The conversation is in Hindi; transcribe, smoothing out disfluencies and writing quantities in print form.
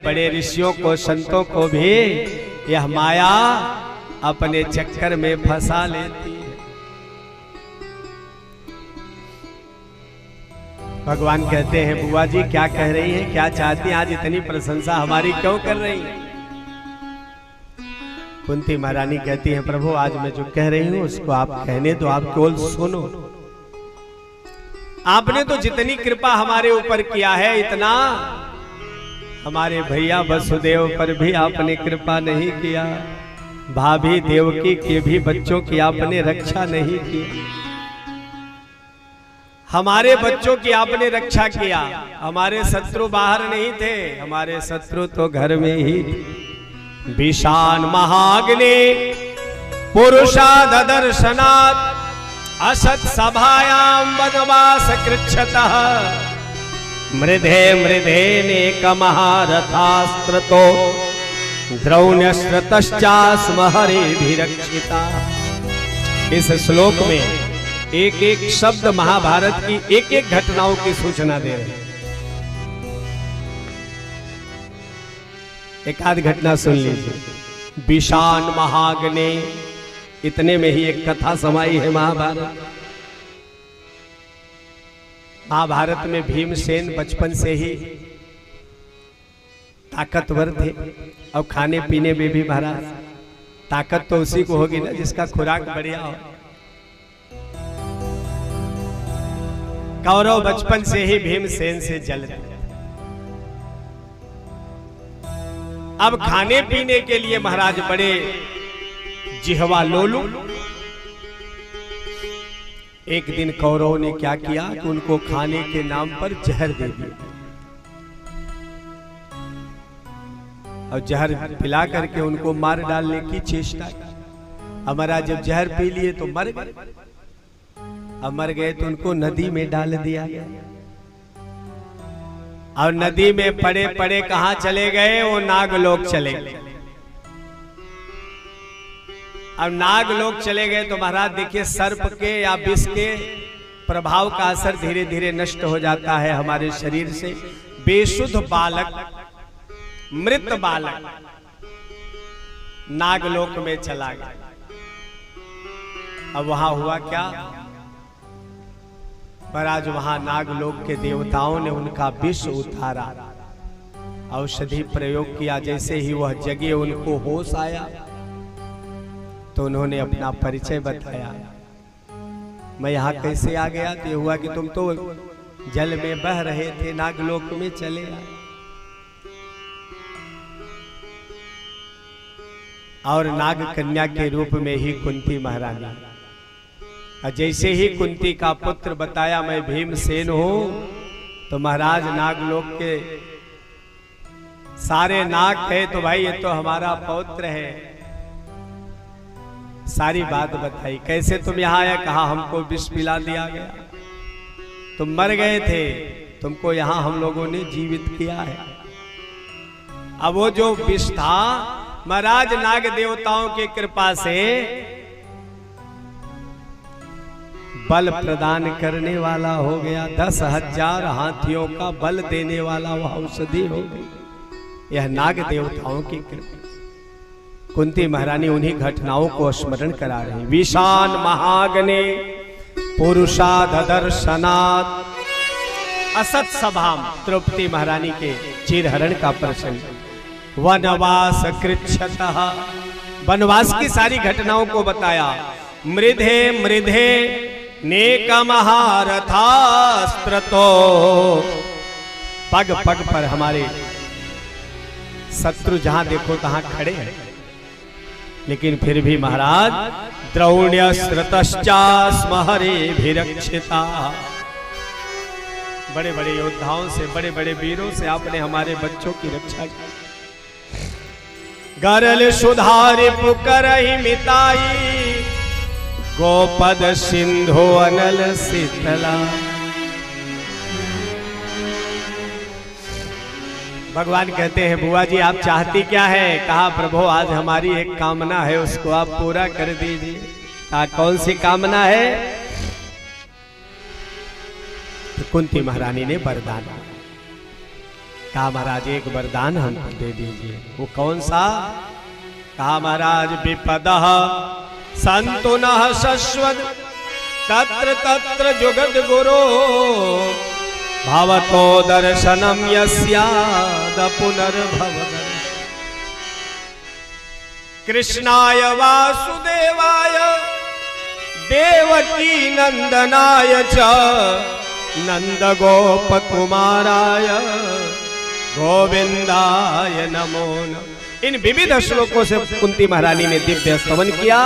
बड़े ऋषियों को, संतों को भी यह माया अपने चक्कर में फंसा लेती है। भगवान कहते हैं, बुआ जी क्या कह रही हैं, क्या चाहती हैं, आज इतनी प्रशंसा हमारी क्यों कर रही हैं? कुंती महारानी कहती है, प्रभु आज मैं जो कह रही हूं उसको आप कहने दो, आप केवल सुनो। आपने तो जितनी कृपा हमारे ऊपर किया है, इतना हमारे भैया वसुदेव पर भी आपने कृपा नहीं किया, भाभी देवकी के भी बच्चों की आपने रक्षा नहीं की, हमारे बच्चों की आपने रक्षा किया। हमारे शत्रु बाहर नहीं थे, हमारे शत्रु तो घर में ही थे। विशान महाग्नि पुरुषा ददर्शनात् असत सभायाम वनवास कृच्छतः मृधे मृधे नेक महारथास्त्रतो द्रौण्यश्रतश्चास्म हरेभिरक्षिता। इस श्लोक में एक एक शब्द महाभारत की एक एक घटनाओं की सूचना दे रहे हैं। एक आध घटना सुन लीजिए। विशान महाग्नि, इतने में ही एक कथा समाई है महाभारत। महाभारत में भीमसेन बचपन से ही ताकतवर थे और खाने पीने में भी महाराज ताकत तो उसी को होगी ना जिसका खुराक बढ़िया हो। कौरव बचपन से ही भीमसेन से जलते। अब खाने पीने के लिए महाराज बड़े जिह्वा लोलू। एक दिन कौरव ने क्या किया कि उनको खाने के नाम पर जहर दे दिया और जहर पिला करके उनको मार डालने की चेष्टा की। हमारा जब जहर पी लिए तो मर गए, अब मर गए तो उनको नदी में डाल दिया गया और नदी में पड़े पड़े कहां चले गए? वो नागलोक चले गए। अब नागलोक चले गए तो महाराज देखिए, सर्प के या विष के प्रभाव का असर धीरे धीरे नष्ट हो जाता है हमारे शरीर से। बेशुद्ध बालक, मृत बालक नागलोक में चला गया। अब वहां हुआ क्या? महाराज वहां नागलोक के देवताओं ने उनका विष उतारा, औषधि प्रयोग किया। जैसे ही वह जगे उनको होश आया तो उन्होंने अपना परिचय बताया, मैं यहाँ कैसे आ गया? तो ये हुआ कि तुम तो जल में बह रहे थे, नागलोक में चले आए। और नाग कन्या के रूप में ही कुंती महारानी। जैसे ही कुंती का पुत्र बताया मैं भीमसेन हूं, तो महाराज नागलोक के सारे नाग कहे तो भाई ये तो हमारा पौत्र है। सारी बात बताई, कैसे तुम यहाँ आए? कहा हमको विष पिला दिया गया, तुम मर गए थे, तुमको यहाँ हम लोगों ने जीवित किया है। अब वो जो विष था महाराज नाग देवताओं की कृपा से बल प्रदान करने वाला हो गया। 10,000 हाथियों का बल देने वाला वह औषधि हो गई। यह नाग देवताओं की कृपा। कुंती महारानी उन्हीं घटनाओं को स्मरण करा रही। विशान महाग्नि पुरुषा ददर्शनात् असत सभाम। द्रौपदी महारानी के चीरहरण का प्रसंग। वनवास कृच्छतः, वनवास की सारी घटनाओं को बताया। मृधे मृधे नेक महारथास्त्र, तो पग पग पर हमारे शत्रु जहां देखो तहां खड़े हैं, लेकिन फिर भी महाराज द्रौण्यश्रतश्चास्म हरेभिरक्षिता। बड़े बड़े योद्धाओं से, बड़े बड़े वीरों से आपने हमारे बच्चों की रक्षा की। गरल सुधारि पुकरहि मिताई, गोपद सिंधु अनल शीतला। भगवान कहते हैं, बुआ जी आप चाहती क्या है? कहा प्रभु आज हमारी एक कामना है, उसको आप पूरा कर दीजिए। कहा कौन सी कामना है? तो कुंती महारानी ने वरदान, कहा महाराज एक वरदान हमको दे दीजिए। वो कौन सा? कहा महाराज विपदः सन्तुनः शश्वत् तत्र तत्र जुगद गुरो भवतो दर्शनम यस्याद पुनर्भवद। कृष्णाय वासुदेवाय देवकी नंदनाय च नंद गोप कुमाराय गोविंदाय नमो नमः। इन विविध श्लोकों से कुंती महारानी ने दिव्य स्तवन किया।